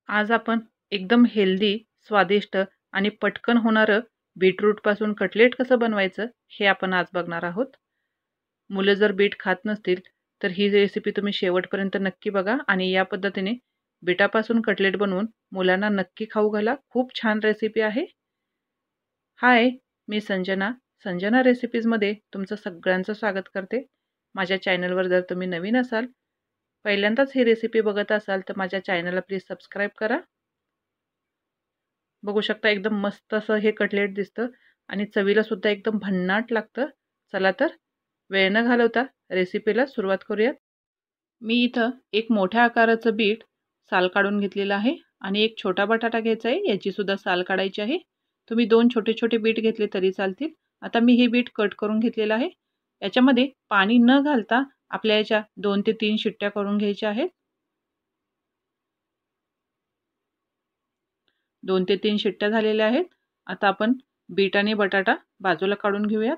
आज आपण एकदम हेल्दी, स्वादिष्ट आणि पटकन होणारं बीटरूटपासून कटलेट कसं बनवायचं हे आपण आज बघणार आहोत. मुलं जर बीट खात नसतील तर ही रेसिपी तुम्ही शेवटपर्यंत नक्की बघा आणि या पद्धतीने बीटापासून कटलेट बनवून मुलांना नक्की खाऊ घाला. खूप छान रेसिपी आहे. हाय, मी संजना. संजना रेसिपीजमध्ये तुमचं सगळ्यांचं स्वागत करते. माझ्या चॅनलवर जर तुम्ही नवीन असाल, पहिल्यांदाच ही रेसिपी बघत असाल तर माझ्या चॅनलला प्लीज सबस्क्राईब करा. बघू शकता एकदम मस्त असं हे कटलेट दिसतं आणि चवीला सुद्धा एकदम भन्नाट लागतं. चला तर वेळ न घालवता रेसिपीला सुरुवात करूयात. मी इथं एक मोठ्या आकाराचं बीट साल काढून घेतलेलं आहे आणि एक छोटा बटाटा घ्यायचा आहे, याची सुद्धा साल काढायची आहे. तुम्ही 2 छोटे छोटे बीट घेतले तरी चालतील. आता मी हे बीट कट करून घेतलेलं आहे. याच्यामध्ये पाणी न घालता आपल्या याच्या 2 ते 3 शिट्ट्या करून घ्यायच्या आहेत. 2 ते 3 शिट्ट्या झालेल्या आहेत. आता आपण बीट आणि बटाटा बाजूला काढून घेऊयात.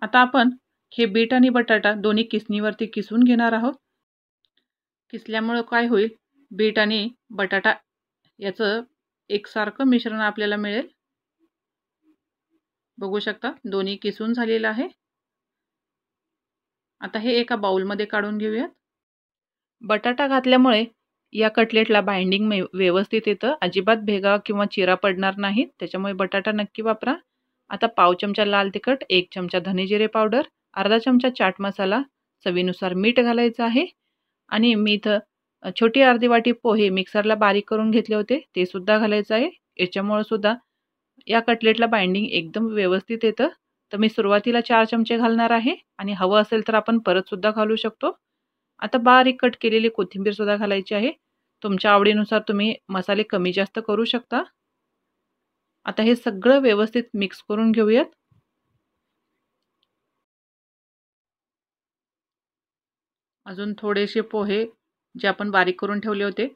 आता आपण हे बीट आणि बटाटा दोन्ही किसणीवरती किसून घेणार आहोत. किसल्यामुळे काय होईल, बीट आणि बटाटा याचं एकसारखं मिश्रण आपल्याला मिळेल. बघू शकता दोन्ही किसून झालेलं आहे. आता हे एका बाउलमध्ये काढून घेऊयात. बटाटा घातल्यामुळे या कटलेटला बाइंडिंग व्यवस्थित येतं. अजिबात भेगा किंवा चिरा पडणार नाहीत. त्याच्यामुळे बटाटा नक्की वापरा. आता पाव चमचा लाल तिखट, 1 चमचा धने जिरे पावडर, अर्धा चमचा चाट मसाला, चवीनुसार मीठ घालायचं आहे आणि मी इथं छोटी अर्धी वाटी पोहे मिक्सरला बारीक करून घेतले होते, ते सुद्धा घालायचं आहे. याच्यामुळे सुद्धा या कटलेटला बाइंडिंग एकदम व्यवस्थित येतं. तर मी सुरुवातीला 4 चमचे घालणार आहे आणि हवं असेल तर आपण परत सुद्धा घालू शकतो. आता बारीक कट केलेली कोथिंबीर सुद्धा घालायची आहे. तुमच्या आवडीनुसार तुम्ही मसाले कमी जास्त करू शकता. आता हे सगळं व्यवस्थित मिक्स करून घेऊयात. अजून थोडेसे पोहे जे आपण बारीक करून ठेवले होते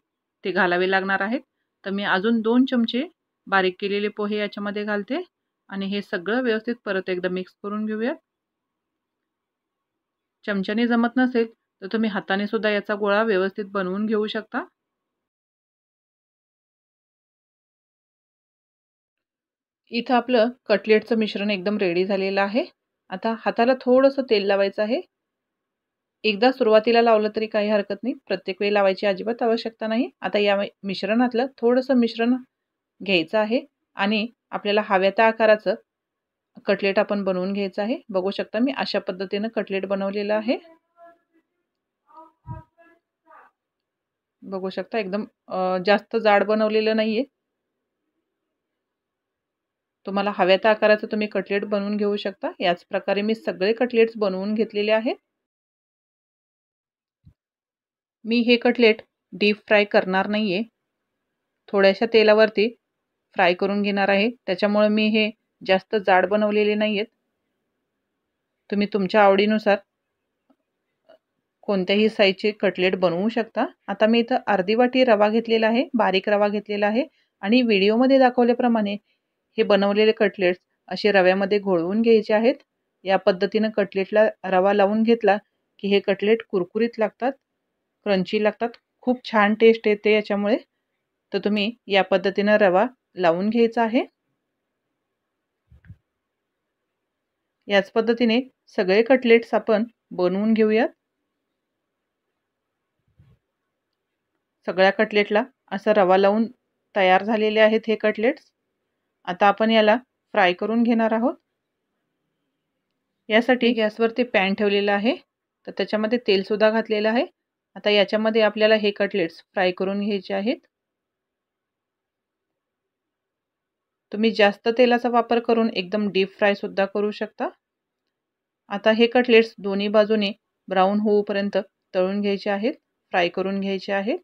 ते घालावे लागणार आहेत. तर मी अजून 2 चमचे बारीक केलेले पोहे याच्यामध्ये घालते आणि हे सगळं व्यवस्थित परत एकदा मिक्स करून घेऊयात. चमच्याने जमत नसेल तर तुम्ही हाताने सुद्धा याचा गोळा व्यवस्थित बनवून घेऊ शकता. इथं आपलं कटलेटचं मिश्रण एकदम रेडी झालेलं आहे. आता हाताला थोडंसं तेल लावायचं आहे. एकदा सुरुवातीला लावलं तरी काही हरकत नाही. प्रत्येक वेळी लावायची अजिबात आवश्यकता नाही. आता या मिश्रणातलं थोडंसं मिश्रण घ्यायचं आहे आणि आपल्याला हव्या त्या आकाराचं कटलेट आपण बनवून घ्यायचं आहे. बघू शकता मी अशा पद्धतीनं कटलेट बनवलेलं आहे. बघू शकता एकदम जास्त जाड बनवलेलं नाहीये. तुम्हाला हव्या त्या आकाराचं तुम्ही कटलेट बनवून घेऊ शकता. याच प्रकारे मी सगळे कटलेट्स बनवून घेतलेले आहेत. मी हे कटलेट डीप फ्राय करणार नाहीये. थोड्याशा तेलावरती फ्राय करून घेणार आहे. त्याच्यामुळे मी हे जास्त जाड बनवलेले नाहीयेत. तुम्ही तुमच्या आवडीनुसार कोणत्याही साईजचे कटलेट बनवू शकता. आता मी इथं अर्धी वाटी रवा घेतलेला आहे, बारीक रवा घेतलेला आहे आणि व्हिडिओमध्ये दाखवल्याप्रमाणे हे बनवलेले कटलेट्स असे रव्यामध्ये घोळवून घ्यायचे आहेत. या पद्धतीनं कटलेटला रवा लावून घेतला की हे कटलेट कुरकुरीत लागतात, क्रंची लागतात. खूप छान टेस्ट येते याच्यामुळे. तर तुम्ही या पद्धतीनं रवा लावून घ्यायचा आहे. याच पद्धतीने सगळे कटलेट्स आपण बनवून घेऊयात. सगळ्या कटलेटला असा रवा लावून तयार झालेले आहेत हे कटलेट्स. आता आपण याला फ्राय करून घेणार आहोत. यासाठी गॅसवरती पॅन ठेवलेला आहे, तर त्याच्यामध्ये तेल सुद्धा घातलेलं आहे. आता याच्यामध्ये आपल्याला हे कटलेट्स फ्राय करून घ्यायचे आहेत. तुम्ही जास्त तेलाचा वापर करून एकदम डीप फ्राय सुद्धा करू शकता. आता हे कटलेट्स दोन्ही बाजूने ब्राऊन होऊपर्यंत तळून घ्यायचे आहेत, फ्राय करून घ्यायचे आहेत.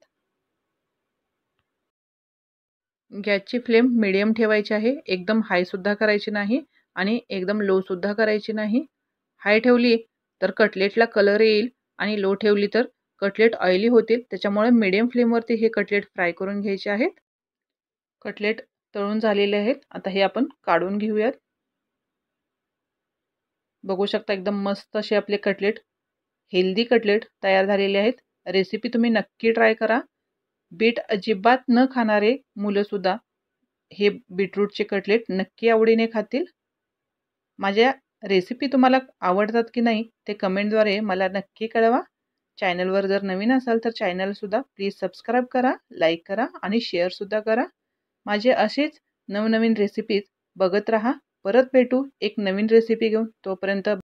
गॅसची फ्लेम मिडियम ठेवायची आहे. एकदम हाय सुद्धा करायची नाही आणि एकदम लो सुद्धा करायची नाही. हाय ठेवली तर कटलेटला कलर येईल आणि लो ठेवली तर कटलेट ऑइली होतील. त्याच्यामुळे मिडियम फ्लेमवरती हे कटलेट फ्राय करून घ्यायचे आहेत. कटलेट तळून झालेले आहेत. आता हे आपण काढून घेऊयात. बघू शकता एकदम मस्त असे आपले कटलेट, हेल्दी कटलेट तयार झालेले आहेत. रेसिपी तुम्ही नक्की ट्राय करा. बीट अजिबात न खाणारे मुलंसुद्धा हे बीटरूटचे कटलेट नक्की आवडीने खातील. माझ्या रेसिपी तुम्हाला आवडतात की नाही ते कमेंटद्वारे मला नक्की कळवा. चॅनलवर जर नवीन असाल तर चॅनलसुद्धा प्लीज सबस्क्राईब करा, लाईक करा आणि शेअरसुद्धा करा. माझे असेच नवनवीन रेसिपीज बघत राहा. परत भेटू एक नवीन रेसिपी घेऊन. तोपर्यंत